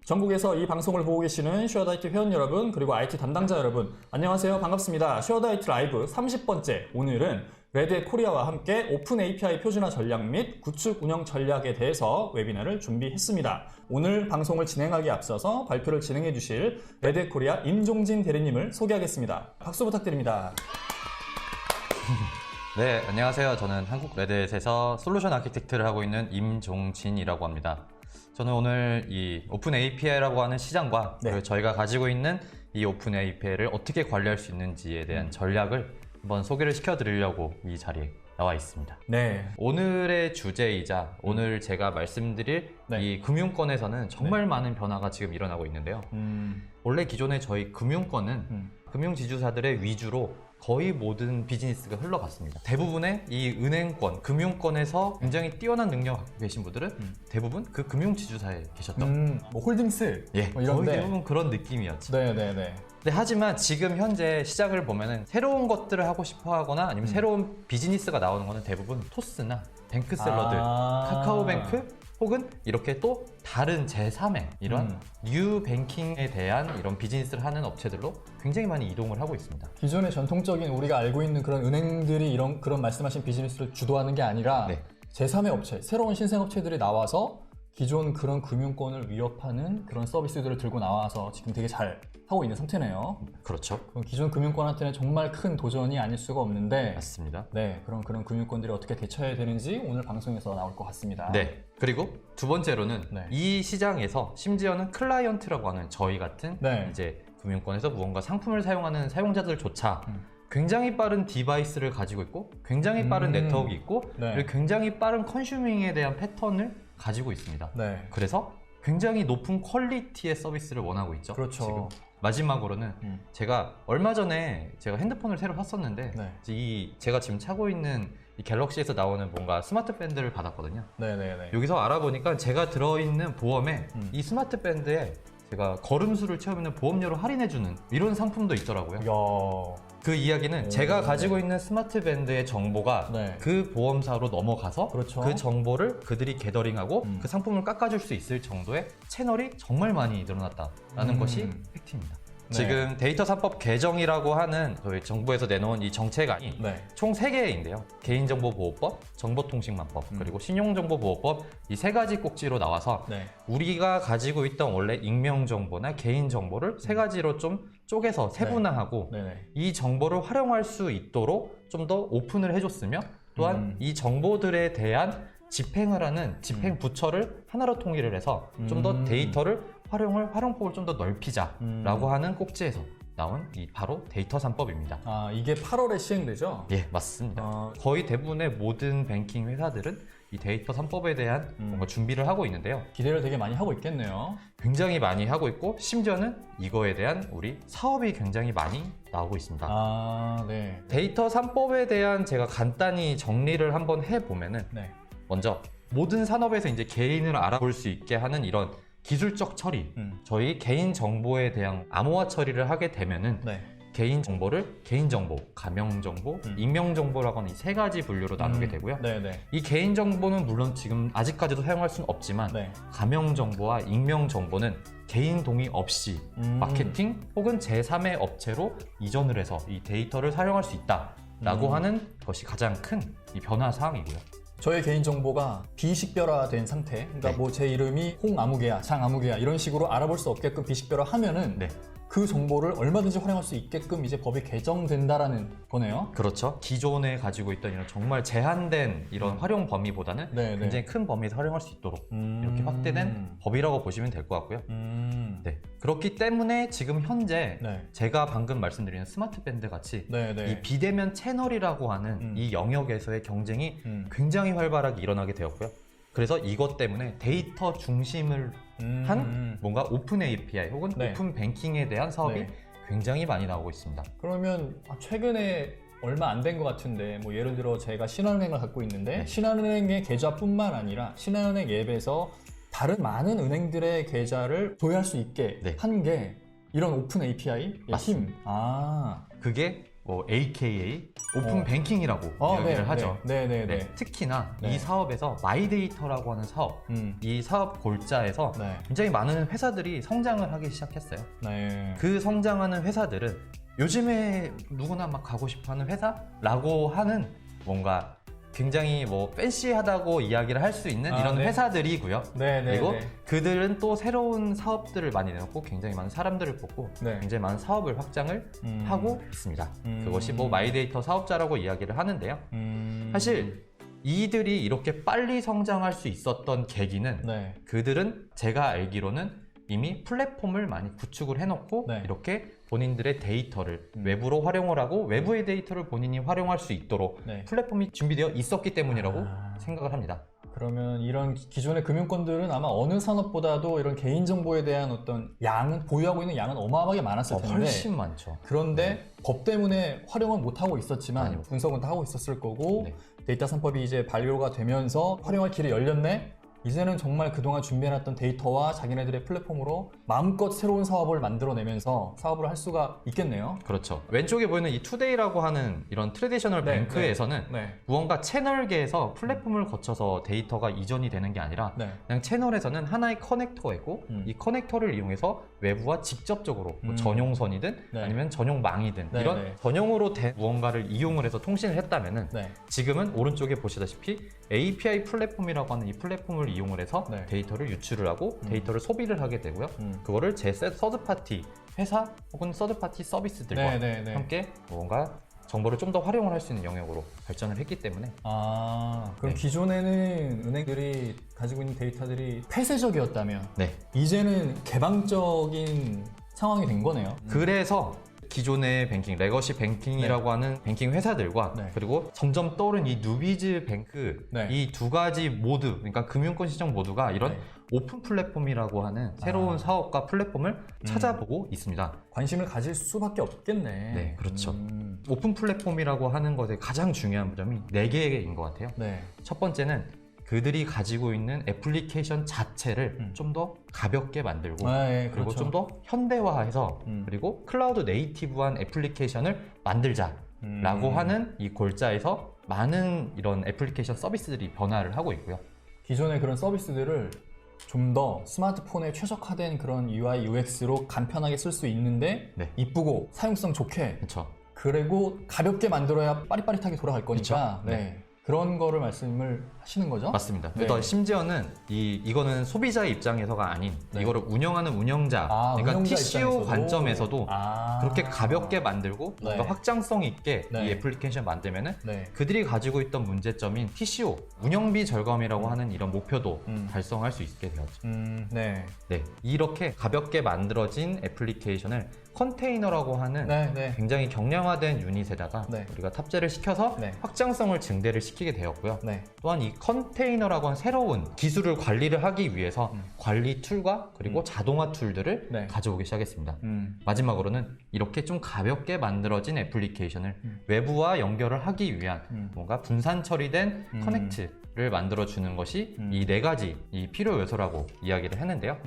전국에서 이 방송을 보고 계시는 쉐어다이트 회원 여러분, 그리고 IT 담당자 여러분, 안녕하세요. 반갑습니다. 쉐어다이트 라이브 30번째. 오늘은 레드햇 코리아와 함께 오픈 API 표준화 전략 및 구축 운영 전략에 대해서 웨비나를 준비했습니다. 오늘 방송을 진행하기에 앞서서 발표를 진행해 주실 레드햇 코리아 임종진 대리님을 소개하겠습니다. 박수 부탁드립니다. 네, 안녕하세요. 저는 한국 레드햇에서 솔루션 아키텍트를 하고 있는 임종진이라고 합니다. 저는 오늘 이 오픈 API라고 하는 시장과 그리고 저희가 가지고 있는 이 오픈 API를 어떻게 관리할 수 있는지에 대한 전략을 한번 소개를 시켜드리려고 이 자리에 나와 있습니다. 네. 오늘의 주제이자 오늘 제가 말씀드릴 이 금융권에서는 정말 많은 변화가 지금 일어나고 있는데요. 원래 기존에 저희 금융권은 금융지주사들의 위주로 거의 모든 비즈니스가 흘러갔습니다. 대부분의 이 은행권, 금융권에서 굉장히 뛰어난 능력을 갖고 계신 분들은 대부분 그 금융지주사에 계셨던 뭐 홀딩스 뭐 거의 이런데. 대부분 그런 느낌이었죠. 네네네. 네, 하지만 지금 현재 시장을 보면은 새로운 것들을 하고 싶어 하거나 아니면 새로운 비즈니스가 나오는 거는 대부분 토스나 뱅크샐러드, 카카오뱅크 혹은 이렇게 또 다른 제3의 이런 뉴 뱅킹에 대한 이런 비즈니스를 하는 업체들로 굉장히 많이 이동을 하고 있습니다. 기존의 전통적인 우리가 알고 있는 그런 은행들이 그런 말씀하신 비즈니스를 주도하는 게 아니라 제3의 업체, 새로운 신생업체들이 나와서 기존 그런 금융권을 위협하는 그런 서비스들을 들고 나와서 지금 되게 잘 하고 있는 상태네요. 그렇죠. 그럼 기존 금융권한테는 정말 큰 도전이 아닐 수가 없는데 맞습니다. 네, 그런 금융권들이 어떻게 대처해야 되는지 오늘 방송에서 나올 것 같습니다. 네. 그리고 두 번째로는 이 시장에서 심지어는 클라이언트라고 하는 저희 같은 이제 금융권에서 무언가 상품을 사용하는 사용자들조차 굉장히 빠른 디바이스를 가지고 있고 굉장히 빠른 네트워크가 있고 그리고 굉장히 빠른 컨슈밍에 대한 패턴을 가지고 있습니다. 그래서 굉장히 높은 퀄리티의 서비스를 원하고 있죠. 그렇죠. 지금. 마지막으로는 제가 얼마 전에 제가 핸드폰을 새로 샀었는데 제가 지금 차고 있는 이 갤럭시에서 나오는 뭔가 스마트 밴드를 받았거든요. 여기서 알아보니까 제가 들어있는 보험에 이 스마트 밴드에 제가 걸음수를 채우면 보험료를 할인해주는 이런 상품도 있더라고요. 이야. 그 이야기는 제가 가지고 있는 스마트 밴드의 정보가 그 보험사로 넘어가서 그 정보를 그들이 게더링하고 그 상품을 깎아줄 수 있을 정도의 채널이 정말 많이 늘어났다라는 것이 팩트입니다. 지금 데이터 3법 개정이라고 하는 저희 정부에서 내놓은 이 정책안이 총 3개인데요. 개인정보보호법, 정보통신망법, 그리고 신용정보보호법 이 3가지 꼭지로 나와서 우리가 가지고 있던 원래 익명정보나 개인정보를 3가지로 좀 쪼개서 세분화하고 이 정보를 활용할 수 있도록 좀 더 오픈을 해줬으며 또한 이 정보들에 대한 집행을 하는 집행 부처를 하나로 통일을 해서 좀 더 데이터를 활용폭을 좀 더 넓히자라고 하는 꼭지에서 나온 이 바로 데이터 3법입니다. 아, 이게 8월에 시행되죠? 예, 맞습니다. 거의 대부분의 모든 뱅킹 회사들은 이 데이터 3법에 대한 뭔가 준비를 하고 있는데요. 기대를 되게 많이 하고 있겠네요. 굉장히 많이 하고 있고 심지어는 이거에 대한 우리 사업이 굉장히 많이 나오고 있습니다. 아, 네. 데이터 3법에 대한 제가 간단히 정리를 한번 해보면은 먼저 모든 산업에서 이제 개인을 알아볼 수 있게 하는 이런 기술적 처리, 저희 개인 정보에 대한 암호화 처리를 하게 되면은 개인 정보를 개인정보, 가명정보, 익명정보라고 하는 이 3가지 분류로 나누게 되고요. 이 개인정보는 물론 지금 아직까지도 사용할 수는 없지만 가명정보와 익명정보는 개인 동의 없이 마케팅 혹은 제3의 업체로 이전을 해서 이 데이터를 사용할 수 있다라고 하는 것이 가장 큰 이 변화 사항이고요. 저의 개인정보가 비식별화된 상태, 그러니까 뭐 제 이름이 홍아무개야, 장아무개야 이런 식으로 알아볼 수 없게끔 비식별화 하면은 그 정보를 얼마든지 활용할 수 있게끔 이제 법이 개정된다라는 거네요. 그렇죠. 기존에 가지고 있던 이런 정말 제한된 이런 활용 범위보다는 굉장히 큰 범위에서 활용할 수 있도록 이렇게 확대된 법이라고 보시면 될 것 같고요. 그렇기 때문에 지금 현재 제가 방금 말씀드린 스마트 밴드 같이 이 비대면 채널이라고 하는 이 영역에서의 경쟁이 굉장히 활발하게 일어나게 되었고요. 그래서 이것 때문에 데이터 중심을 한 뭔가 오픈 API 혹은 오픈 뱅킹에 대한 사업이 굉장히 많이 나오고 있습니다. 그러면 최근에 얼마 안 된 것 같은데 뭐 예를 들어 제가 신한은행을 갖고 있는데 신한은행의 계좌뿐만 아니라 신한은행 앱에서 다른 많은 은행들의 계좌를 조회할 수 있게 한 게 이런 오픈 API의 힘. 그게 뭐 AKA 오픈 뱅킹이라고 이야기를 하죠. 네. 특히나 네. 이 사업에서 마이데이터라고 하는 사업, 이 사업 골자에서 네. 굉장히 많은 회사들이 성장을 하기 시작했어요. 네. 그 성장하는 회사들은 요즘에 누구나 막 가고 싶어하는 회사라고 하는 뭔가 굉장히 뭐 팬시하다고 이야기를 할 수 있는 이런 네. 회사들이고요. 네. 그리고 그들은 또 새로운 사업들을 많이 내놓고 굉장히 많은 사람들을 뽑고 네. 굉장히 많은 사업을 확장을 하고 있습니다. 그것이 뭐 마이데이터 사업자라고 이야기를 하는데요. 사실 이들이 이렇게 빨리 성장할 수 있었던 계기는 네. 그들은 제가 알기로는 이미 플랫폼을 많이 구축을 해놓고 네. 이렇게 본인들의 데이터를 외부로 활용을 하고 외부의 데이터를 본인이 활용할 수 있도록 네. 플랫폼이 준비되어 있었기 때문이라고 생각을 합니다. 그러면 이런 기존의 금융권들은 아마 어느 산업보다도 이런 개인정보에 대한 어떤 양은, 보유하고 있는 양은 어마어마하게 많았을 텐데 훨씬 많죠. 그런데 법 때문에 활용은 못하고 있었지만 아니요. 분석은 다 하고 있었을 거고 네. 데이터 3법이 이제 반려가 되면서 활용할 길이 열렸네? 이제는 정말 그동안 준비해놨던 데이터와 자기네들의 플랫폼으로 마음껏 새로운 사업을 만들어내면서 사업을 할 수가 있겠네요. 그렇죠. 왼쪽에 보이는 이 투데이라고 하는 이런 트레디셔널 네, 뱅크에서는 네. 무언가 채널계에서 플랫폼을 거쳐서 데이터가 이전이 되는 게 아니라 네. 그냥 채널에서는 하나의 커넥터가 있고 이 커넥터를 이용해서 외부와 직접적으로 뭐 전용선이든 네. 아니면 전용망이든 네, 이런 네. 전용으로 된 무언가를 이용을 해서 통신을 했다면은 네. 지금은 오른쪽에 보시다시피 API 플랫폼이라고 하는 이 플랫폼을 이용을 해서 네. 데이터를 유출을 하고 데이터를 소비를 하게 되고요. 그거를 제 서드파티 회사 혹은 서드파티 서비스들과 네. 함께 뭔가 정보를 좀 더 활용을 할 수 있는 영역으로 발전을 했기 때문에 그럼 네. 기존에는 은행들이 가지고 있는 데이터들이 폐쇄적이었다면 네. 이제는 개방적인 상황이 된 거네요. 그래서 기존의 뱅킹, 레거시 뱅킹이라고 하는 뱅킹 회사들과 네. 그리고 점점 떠오른 이 누비즈 뱅크 네. 이 두 가지 모두 그러니까 금융권 시장 모두가 이런 네. 오픈 플랫폼이라고 하는 새로운 사업과 플랫폼을 찾아보고 있습니다. 관심을 가질 수밖에 없겠네. 네, 그렇죠. 오픈 플랫폼이라고 하는 것의 가장 중요한 점이 4개인 것 같아요. 네. 첫 번째는 그들이 가지고 있는 애플리케이션 자체를 좀 더 가볍게 만들고 네, 그리고 그렇죠. 좀 더 현대화해서 그리고 클라우드 네이티브한 애플리케이션을 만들자라고 하는 이 골자에서 많은 이런 애플리케이션 서비스들이 변화를 하고 있고요. 기존의 그런 서비스들을 좀 더 스마트폰에 최적화된 그런 UI, UX로 간편하게 쓸 수 있는데 네. 이쁘고 사용성 좋게 그렇죠. 그리고 가볍게 만들어야 빠릿빠릿하게 돌아갈 거니까 그쵸? 네. 그런 거를 말씀을 하시는 거죠? 맞습니다. 네. 더 심지어는 이거는 소비자의 입장에서가 아닌 네. 이거를 운영하는 운영자, 그러니까 운영자 TCO 입장에서도? 관점에서도 그렇게 가볍게 만들고 네. 뭔가 확장성 있게 네. 이 애플리케이션 만들면은 네. 그들이 가지고 있던 문제점인 TCO, 운영비 절감이라고 하는 이런 목표도 달성할 수 있게 되었죠. 네. 네, 이렇게 가볍게 만들어진 애플리케이션을 컨테이너라고 하는 네. 굉장히 경량화된 유닛에다가 네. 우리가 탑재를 시켜서 네. 확장성을 증대를 시키게 되었고요. 네. 또한 이 컨테이너라고 하는 새로운 기술을 관리를 하기 위해서 관리 툴과 그리고 자동화 툴들을 네. 가져오기 시작했습니다. 마지막으로는 이렇게 좀 가볍게 만들어진 애플리케이션을 외부와 연결을 하기 위한 뭔가 분산 처리된 커넥트를 만들어주는 것이 이 4가지 이 필요 요소라고 이야기를 했는데요.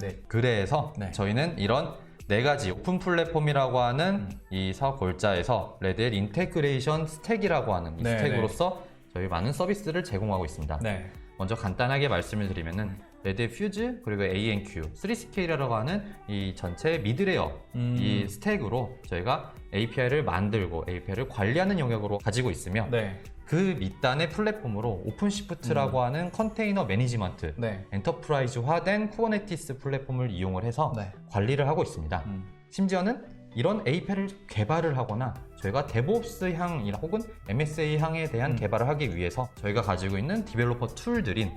네. 그래서 네. 저희는 이런 4가지 오픈 플랫폼이라고 하는 이 사업 골자에서 레드햇 인테그레이션 스택이라고 하는 이 네, 스택으로서 저희 많은 서비스를 제공하고 있습니다. 네. 먼저 간단하게 말씀을 드리면은 레드햇 퓨즈 그리고 ANQ, 3스케일이라고 하는 이 전체 미드레어 이 스택으로 저희가 API를 만들고 API를 관리하는 영역으로 가지고 있으며 네. 그 밑단의 플랫폼으로 오픈시프트라고 하는 컨테이너 매니지먼트, 네. 엔터프라이즈화된 쿠버네티스 플랫폼을 이용을 해서 네. 관리를 하고 있습니다. 심지어는 이런 API를 개발을 하거나 저희가 데브옵스향 혹은 MSA향에 대한 개발을 하기 위해서 저희가 가지고 있는 디벨로퍼 툴들인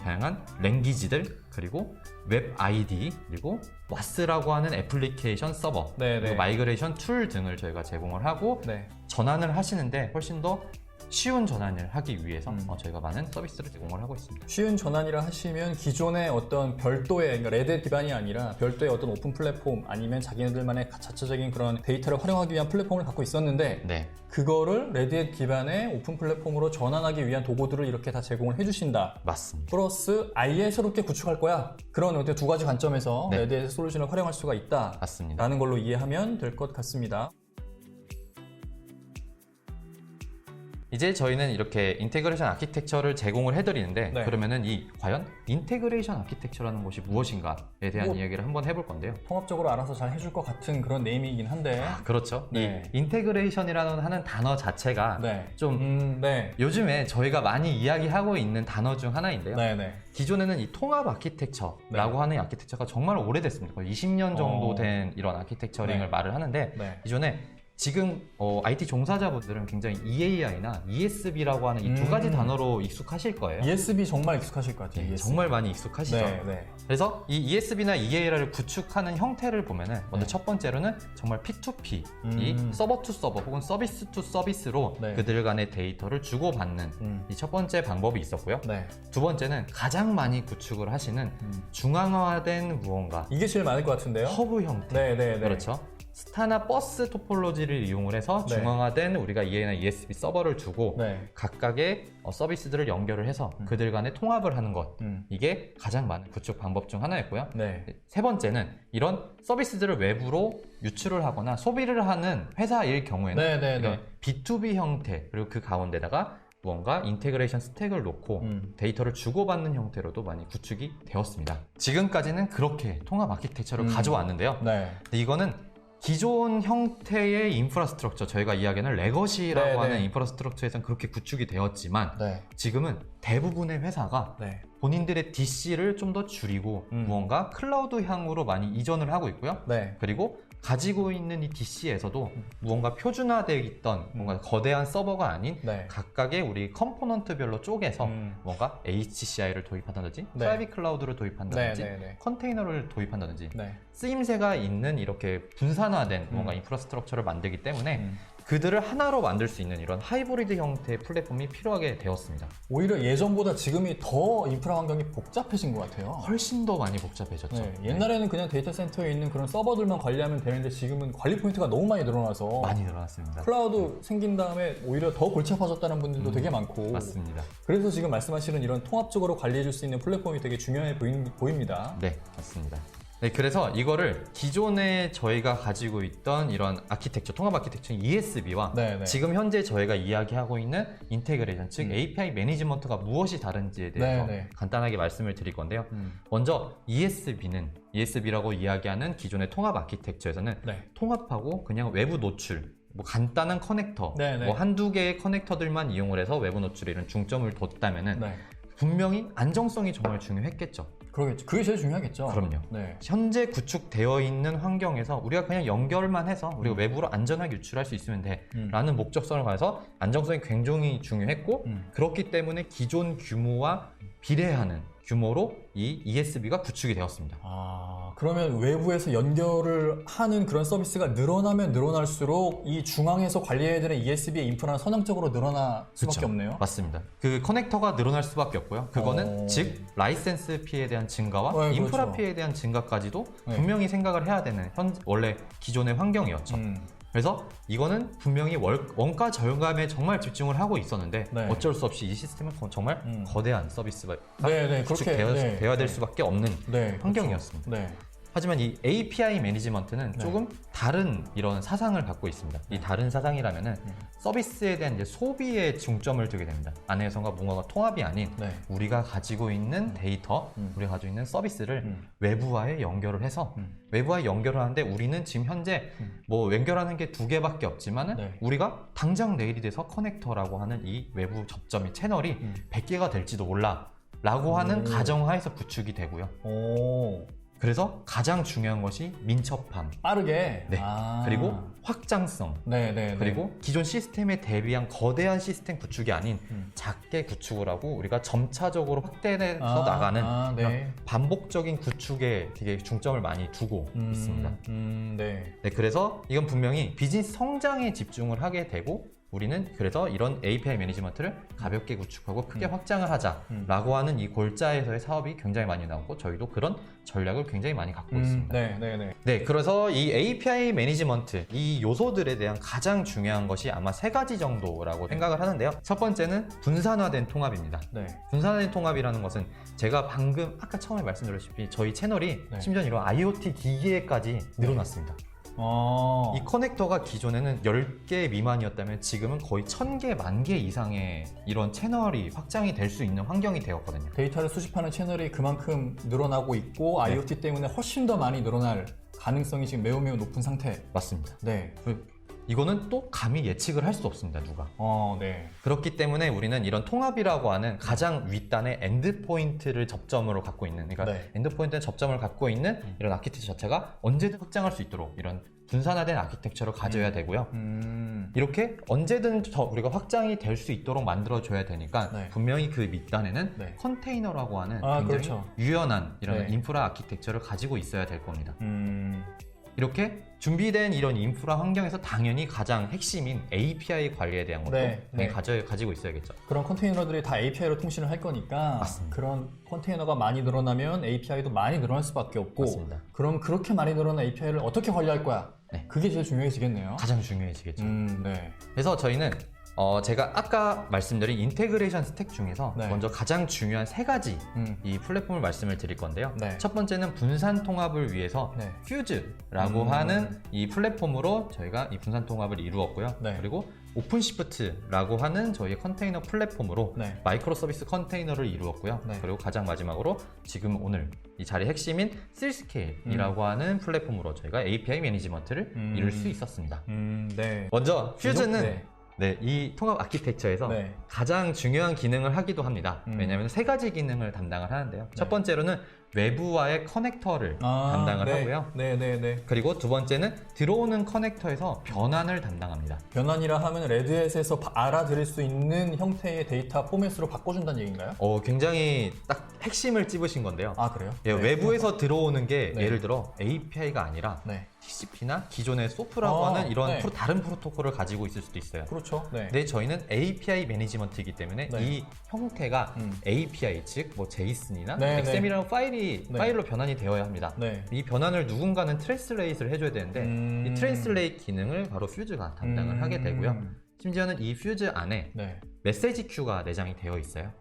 다양한 랭귀지들 그리고 웹 아이디 그리고 WAS라고 하는 애플리케이션 서버 네, 그리고 네. 마이그레이션 툴 등을 저희가 제공을 하고 네. 전환을 하시는데 훨씬 더 쉬운 전환을 하기 위해서 저희가 많은 서비스를 제공을 하고 있습니다. 쉬운 전환이라 하시면 기존의 어떤 별도의 그러니까 레드 기반이 아니라 별도의 어떤 오픈 플랫폼 아니면 자기네들만의 자체적인 그런 데이터를 활용하기 위한 플랫폼을 갖고 있었는데 네, 그거를 레드햇 기반의 오픈 플랫폼으로 전환하기 위한 도구들을 이렇게 다 제공을 해주신다. 맞습니다. 플러스 아예 새롭게 구축할 거야. 그런 어떤 2가지 관점에서 네. 레드햇 솔루션을 활용할 수가 있다. 맞습니다. 라는 걸로 이해하면 될 것 같습니다. 이제 저희는 이렇게 인테그레이션 아키텍처를 제공을 해드리는데 네. 그러면은 과연 인테그레이션 아키텍처라는 것이 무엇인가에 대한 이야기를 한번 해볼 건데요. 통합적으로 알아서 잘 해줄 것 같은 그런 네이밍이긴 한데. 그렇죠. 네. 이 인테그레이션이라는 하는 단어 자체가 좀 요즘에 저희가 많이 이야기하고 있는 단어 중 하나인데요. 기존에는 이 통합 아키텍처라고 하는 아키텍처가 정말 오래됐습니다. 거의 20년 정도 된 이런 아키텍처링을 말을 하는데 기존에 지금 IT 종사자분들은 굉장히 EAI나 ESB라고 하는 이 두 가지 단어로 익숙하실 거예요. ESB 정말 익숙하실 것 같아요. 네, 정말 많이 익숙하시죠. 그래서 이 ESB나 EAI를 구축하는 형태를 보면은 먼저 첫 번째로는 정말 P2P, 이 서버 투 서버 혹은 서비스 투 서비스로 그들 간의 데이터를 주고받는 이 첫 번째 방법이 있었고요. 두 번째는 가장 많이 구축을 하시는 중앙화된 무언가. 이게 제일 많을 것 같은데요. 허브 형태. 그렇죠. 스타나 버스 토폴로지를 이용을 해서 중앙화된 우리가 EA나 ESB 서버를 두고 각각의 서비스들을 연결을 해서 그들 간에 통합을 하는 것. 이게 가장 많은 구축 방법 중 하나였고요. 세 번째는 이런 서비스들을 외부로 유출을 하거나 소비를 하는 회사일 경우에는 이런 B2B 형태 그리고 그 가운데다가 무언가 인테그레이션 스택을 놓고 데이터를 주고받는 형태로도 많이 구축이 되었습니다. 지금까지는 그렇게 통합 아키텍처를 가져왔는데요. 근데 이거는 기존 형태의 인프라스트럭처, 저희가 이야기하는 레거시라고 하는 인프라스트럭처에서는 그렇게 구축이 되었지만 지금은 대부분의 회사가 본인들의 DC를 좀 더 줄이고 무언가 클라우드 향으로 많이 이전을 하고 있고요. 그리고 가지고 있는 이 DC에서도 무언가 표준화되어 있던 뭔가 거대한 서버가 아닌 각각의 우리 컴포넌트별로 쪼개서 뭔가 HCI를 도입한다든지 프라이빗 클라우드를 도입한다든지 컨테이너를 도입한다든지 쓰임새가 있는 이렇게 분산화된 뭔가 인프라스트럭처를 만들기 때문에 그들을 하나로 만들 수 있는 이런 하이브리드 형태의 플랫폼이 필요하게 되었습니다. 오히려 예전보다 지금이 더 인프라 환경이 복잡해진 것 같아요. 훨씬 더 많이 복잡해졌죠. 옛날에는 그냥 데이터 센터에 있는 그런 서버들만 관리하면 되는데 지금은 관리 포인트가 너무 많이 늘어나서 많이 늘어났습니다. 클라우드 생긴 다음에 오히려 더 골치 아파졌다는 분들도 되게 많고 맞습니다. 그래서 지금 말씀하시는 이런 통합적으로 관리해줄 수 있는 플랫폼이 되게 중요해 보입니다. 네, 맞습니다. 그래서 이거를 기존에 저희가 가지고 있던 이런 아키텍처, 통합 아키텍처 ESB와 지금 현재 저희가 이야기하고 있는 인테그레이션, 즉 API 매니지먼트가 무엇이 다른지에 대해서 간단하게 말씀을 드릴 건데요. 먼저 ESB라고 이야기하는 기존의 통합 아키텍처에서는 통합하고 그냥 외부 노출, 뭐 간단한 커넥터, 뭐 한두 개의 커넥터들만 이용을 해서 외부 노출에 이런 중점을 뒀다면은 분명히 안정성이 정말 중요했겠죠. 그러겠죠. 그게 제일 중요하겠죠. 그럼요. 현재 구축되어 있는 환경에서 우리가 그냥 연결만 해서 우리가 외부로 안전하게 유출할 수 있으면 돼 라는 목적성을 가해서 안정성이 굉장히 중요했고 그렇기 때문에 기존 규모와 비례하는 규모로 이 ESB가 구축이 되었습니다. 그러면 외부에서 연결을 하는 그런 서비스가 늘어나면 늘어날수록 이 중앙에서 관리해야 되는 ESB의 인프라는 선형적으로 늘어날 수밖에 없네요. 맞습니다. 그 커넥터가 늘어날 수밖에 없고요. 그거는 즉 라이센스 피해에 대한 증가와 인프라 피해에 대한 증가까지도 분명히 생각을 해야 되는 원래 기존의 환경이었죠. 그래서 이거는 분명히 원가 절감에 정말 집중을 하고 있었는데 어쩔 수 없이 이 시스템은 정말 거대한 서비스가 구축되어야 될 수밖에 없는 환경이었습니다. 하지만 이 API 매니지먼트는 조금 다른 이런 사상을 갖고 있습니다. 이 다른 사상이라면은 서비스에 대한 이제 소비에 중점을 두게 됩니다. 안에서가 뭔가가 통합이 아닌 우리가 가지고 있는 데이터, 우리가 가지고 있는 서비스를 외부와에 연결을 해서 외부와에 연결을 하는데 우리는 지금 현재 뭐 연결하는 게 2개밖에 없지만은 우리가 당장 내일이 돼서 커넥터라고 하는 이 외부 접점의 채널이 100개가 될지도 몰라 라고 하는 가정하에서 구축이 되고요. 그래서 가장 중요한 것이 민첩함, 빠르게, 그리고 확장성, 그리고 기존 시스템에 대비한 거대한 시스템 구축이 아닌 작게 구축을 하고 우리가 점차적으로 확대해서 나가는 이런 반복적인 구축에 되게 중점을 많이 두고 있습니다. 그래서 이건 분명히 비즈니스 성장에 집중을 하게 되고 우리는 그래서 이런 API 매니지먼트를 가볍게 구축하고 크게 확장을 하자라고 하는 이 골자에서의 사업이 굉장히 많이 나오고 저희도 그런 전략을 굉장히 많이 갖고 있습니다. 그래서 이 API 매니지먼트 이 요소들에 대한 가장 중요한 것이 아마 3가지 정도라고 생각을 하는데요. 첫 번째는 분산화된 통합입니다. 분산화된 통합이라는 것은 제가 방금 아까 처음에 말씀드렸다시피 저희 채널이 심지어 이런 IoT 기기에까지 늘어났습니다. 이 커넥터가 기존에는 10개 미만이었다면 지금은 거의 1000개, 10,000개 이상의 이런 채널이 확장이 될 수 있는 환경이 되었거든요. 데이터를 수집하는 채널이 그만큼 늘어나고 있고 네. IoT 때문에 훨씬 더 많이 늘어날 가능성이 지금 매우 높은 상태. 맞습니다. 네. 이거는 또 감히 예측을 할 수 없습니다, 누가. 네. 그렇기 때문에 우리는 이런 통합이라고 하는 가장 윗단의 엔드포인트를 접점으로 갖고 있는, 그러니까 네. 엔드포인트는 접점을 갖고 있는 이런 아키텍처 자체가 언제든 확장할 수 있도록 이런 분산화된 아키텍처를 가져야 되고요. 이렇게 언제든 우리가 확장이 될 수 있도록 만들어줘야 되니까 네. 분명히 그 밑단에는 네. 컨테이너라고 하는 굉장히 그렇죠. 유연한 이런 네. 인프라 아키텍처를 가지고 있어야 될 겁니다. 이렇게 준비된 이런 인프라 환경에서 당연히 가장 핵심인 API 관리에 대한 것도 네, 네. 가지고 있어야겠죠. 그런 컨테이너들이 다 API로 통신을 할 거니까 맞습니다. 그런 컨테이너가 많이 늘어나면 API도 많이 늘어날 수밖에 없고 맞습니다. 그럼 그렇게 많이 늘어난 API를 어떻게 관리할 거야? 네. 그게 제일 중요해지겠네요. 가장 중요해지겠죠. 네. 그래서 저희는 제가 아까 말씀드린 인테그레이션 스택 중에서 네. 먼저 가장 중요한 세 가지 이 플랫폼을 말씀을 드릴 건데요. 네. 첫 번째는 분산 통합을 위해서 네. 퓨즈라고 하는 이 플랫폼으로 저희가 이 분산 통합을 이루었고요. 네. 그리고 오픈시프트라고 하는 저희의 컨테이너 플랫폼으로 네. 마이크로 서비스 컨테이너를 이루었고요. 네. 그리고 가장 마지막으로 지금 오늘 이 자리의 핵심인 3스케일이라고 하는 플랫폼으로 저희가 API 매니지먼트를 이룰 수 있었습니다. 네. 먼저 퓨즈는 네. 네, 이 통합 아키텍처에서 네. 가장 중요한 기능을 하기도 합니다. 음. 왜냐하면 세 가지 기능을 담당을 하는데요. 네. 첫 번째로는 외부와의 커넥터를 담당을 네. 하고요. 네. 그리고 두 번째는 들어오는 커넥터에서 변환을 담당합니다. 변환이라 하면 레드햇에서 알아들을 수 있는 형태의 데이터 포맷으로 바꿔준다는 얘기인가요? 굉장히 딱 핵심을 찝으신 건데요. 그래요? 예, 네. 외부에서 들어오는 게 네. 예를 들어 API가 아니라 네. TCP나 기존의 소프라고 하는 이런 네. 다른 프로토콜을 가지고 있을 수도 있어요. 그렇죠. 네. 근데 저희는 API 매니지먼트이기 때문에 네. 이 형태가 API 즉 뭐 JSON이나 네, XM이라는 네. 파일로 변환이 되어야 합니다. 네. 이 변환을 누군가는 트랜슬레이트를 해줘야 되는데 이 트랜슬레이트 기능을 바로 퓨즈가 담당을 하게 되고요. 심지어는 이 퓨즈 안에 네. 메시지 큐가 내장이 되어 있어요.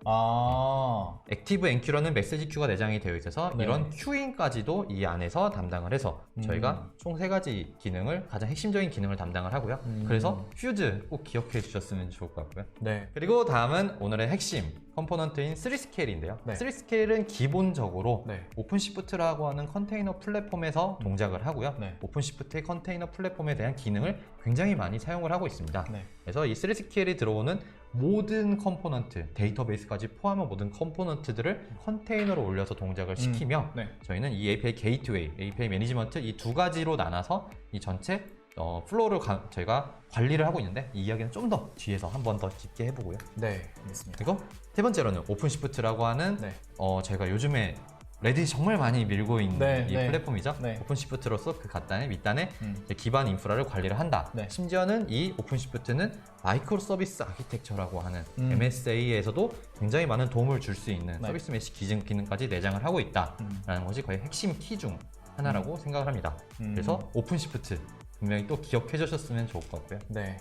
액티브 엔큐라는 메시지 큐가 내장이 되어 있어서 네. 이런 큐잉까지도 이 안에서 담당을 해서 저희가 총 세 가지 기능을 가장 핵심적인 기능을 담당을 하고요. 그래서 퓨즈 꼭 기억해 주셨으면 좋을 것 같고요. 네. 그리고 다음은 오늘의 핵심 컴포넌트인 3스케일인데요. 네. 3스케일은 기본적으로 네. 오픈시프트라고 하는 컨테이너 플랫폼에서 동작을 하고요. 네. 오픈시프트의 컨테이너 플랫폼에 대한 기능을 굉장히 많이 사용을 하고 있습니다. 네. 그래서 이 3스케일이 들어오는 모든 컴포넌트, 데이터베이스까지 포함한 모든 컴포넌트들을 컨테이너로 올려서 동작을 시키며 네. 저희는 이 API 게이트웨이, API 매니지먼트 이 두 가지로 나눠서 이 전체 플로우를 저희가 관리를 하고 있는데 이 이야기는 좀 더 뒤에서 한 번 더 깊게 해보고요. 네. 알겠습니다. 그리고 세 번째로는 오픈시프트라고 하는 네. 저희가 요즘에 레딧이 정말 많이 밀고 있는 네, 이 네. 플랫폼이죠. 네. 오픈시프트로서 그 갓단에 밑단에 이제 기반 인프라를 관리를 한다. 네. 심지어는 이 오픈시프트는 마이크로 서비스 아키텍처라고 하는 MSA에서도 굉장히 많은 도움을 줄 수 있는 네. 서비스 메시 기능까지 내장을 하고 있다라는 것이 거의 핵심 키 중 하나라고 생각을 합니다. 그래서 오픈시프트 분명히 또 기억해 주셨으면 좋을 것 같고요. 네.